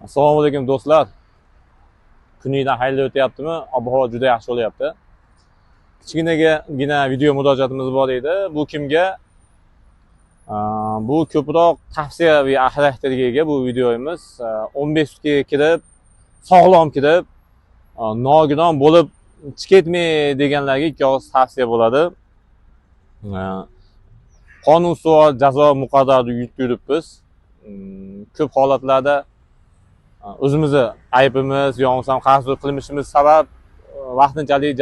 Assalomu alaykum do'stlar. Kuningizdan xayrli o'tyaptimi? Ob-havo juda yaxshi bo'lyapti. Kichkinagina video murojaatimiz bor edi. Bu kimga? Bu ko'proq tavsiyaviy xarakterga ega bu videomiz. 15 sutkaga kirib, sog'lom kirib, nogiron bo'lib chiqetmay deganlarga ikki og'iz tavsiya bo'ladi. Qonun ustuvor jazo muqarrarida yuribmiz. Ko'p holatlarda o'zimizni aybimiz, yo'qolmasam qarzdor qilmishimiz sabab vaqtinchalik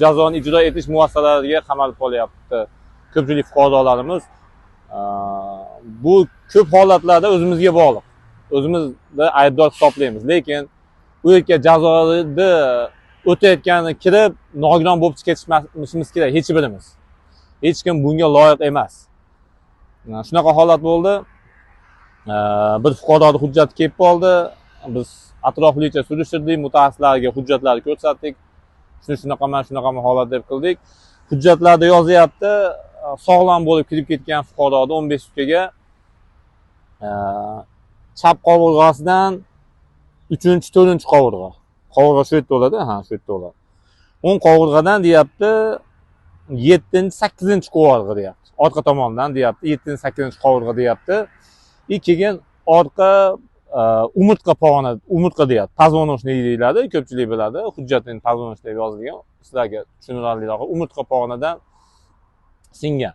jazoni ijro etish muassasalariga qamalib qolyapti ko'pchilik fuqarolarimiz. Bu ko'p holatlarda o'zimizga bog'liq. O'zimizni aybdor hisoblaymiz, lekin u yerga jazoni o'tayotgani kirib nogiron bo'lib ketishimiz kerak hech birimiz. Hech kim bunga loyiq emas. Shunaqa holat bo'ldi. Bir fuqaroning hujjati kelib qoldi. Biz atroflicha surishtirdik, mutaxassislarga hujjatlarni ko'rsatdik. Shunaqa holat deb qildik. Hujjatlarda yozyapti, sog'lom bo'lib kirib ketgan fuqaroning 15 sutkaga chap qovurg'asidan 3-4 qovurg'a. Qovurg'a shu yerda bo'ladi, shu yerda bo'ladi. 10 qovurg'adan deyapti, 7-8 qovurg'a deyapti. Orqa tomondan deyapti, 7-8 qovurg'a deyapti. Keyin orqa umurtqa pog'ona, umurtqa deyapti. Позвоночный deyiladi, ko'pchilik biladi. Hujjatning позвоночный deb yozilgan. Sizlarga tushunarliroq, umurtqa pog'onadan singan.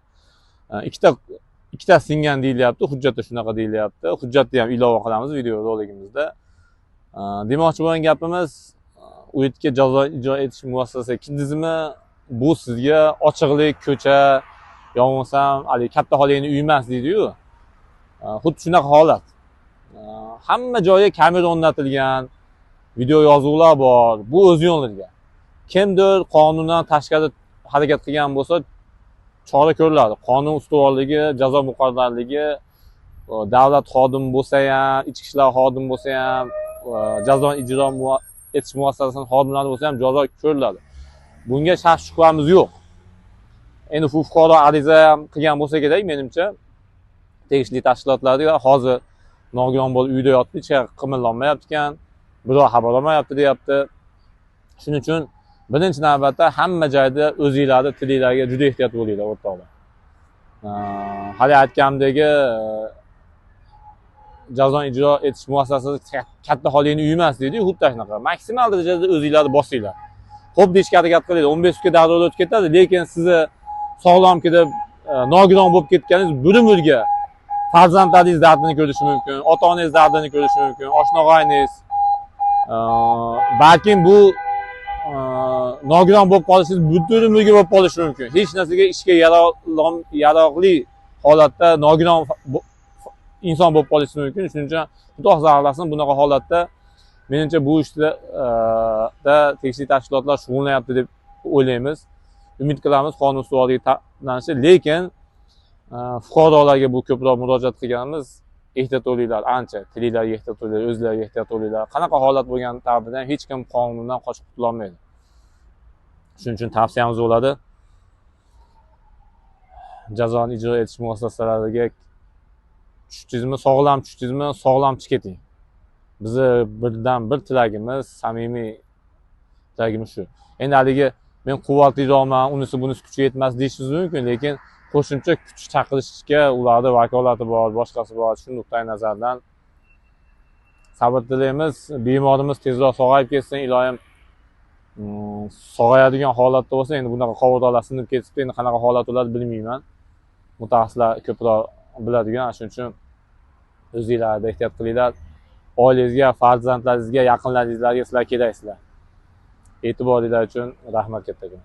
Ikkita singan deyilyapti, hujjatda shunaqa deyilyapti. Hujjatni ham ilova qilamiz video roligimizda. Demoqchi bo'lgan gapimiz, u yerga jazo ijro etish muassasasiga kirdingizmi, bu sizga ochiqlik, ko'cha, yo'qolmasam katta xolingni uy emas deydi-yu. Xuddi shunaqa holat. Hamma joyga kamera o'rnatilgan, video yozuvlar bor. Bu o'z yo'liga. Kimdir qonundan tashqari harakat qilgan bo'lsa, chora ko'riladi. Qonun ustuvorligi, jazo muqarrarligi, davlat xodimi bo'lsa ham, ichki ishlar xodimi bo'lsa ham, jazoni ijro etish muassasasining xodimlari bo'lsa ham jazo ko'riladi. Bunga shak shubhamiz yo'q. Endi fuqaro ariza ham qilgan bo'lsa kerak, menimcha. Tegishli tashkilotlarga hozir nogiron bo'lib uyda yotib, hech qayerga qimirlanmayapti ekan, birov xabar olmayapti deyapti. Shuning uchun birinchi navbatda hamma joyda o'zingizlarning tilingizga juda ehtiyot bo'linglar, o'rtoqlar. Hali aytganimdagi jazoni ijro etish muassasasi katta xolingni uy emas deydi, xuddi shunaqa. Maksimal darajada o'zingizlarni bosinglar. Xo'p deyishga harakat qilinglar. 15 sutka darrov o'tib ketadi, lekin sizni sog'lom kirib nogiron bo'lib ketganingiz bir-birga farzandlaringiz dardini ko'rishi mumkin, ota-onangiz dardini ko'rishi mumkin, oshna-og'ayningiz. Balkim bu nogiron bo'lib qolishingiz butun-umrga bo'lib qolishi mumkin. Hech narsaga ishga yaroqli holatda nogiron inson bo'lib qolishi mumkin. Shuning uchun Xudo saqlasin, bunaqa holatda menimcha bu ishda tegishli tashkilotlar shug'ullanyapti deb o'ylaymiz. Umid qilamiz qonun ustuvorligi ta'minlanishi, lekin fuqarolarga bu ko'proq murojaat qilganimiz, ehtiyot bo'linglar, ancha tilinglarga ehtiyot bo'linglar, o'zlariga ehtiyot bo'linglar. Qanaqa holat bo'lgan taqdirda ham hech kim qonundan qochib qutula olmaydi. Shuning uchun tavsiyamiz bo'ladi, jazoni ijro etish muassasalariga tushdingizmi, sog'lom chiqeting. Bizni birdan bir tilagimiz, samimiy tilagimiz shu. Endi haligi men quvvatliroqman, unisi bunisi kuchi yetmas deyishingiz mumkin, lekin qo'shimcha kuch chaqirishga ularda vakolati bor, boshqasi bor. Shu nuqtai nazardan sabr tilaymiz. Bemorimiz tezroq sog'ayib ketsin, iloyim. Sog'ayadigan holatda bo'lsa, endi bunaqa qovurg'alar sinib ketibdi, endi qanaqa holat bo'ladi bilmayman. Mutaxassislar ko'proq biladigan, shuning uchun o'zingizlarda ehtiyot qilinglar. Oilangizga, farzandlaringizga, yaqinlaringizga sizlar keraksizlar. E'tiboringlar uchun rahmat kattaga.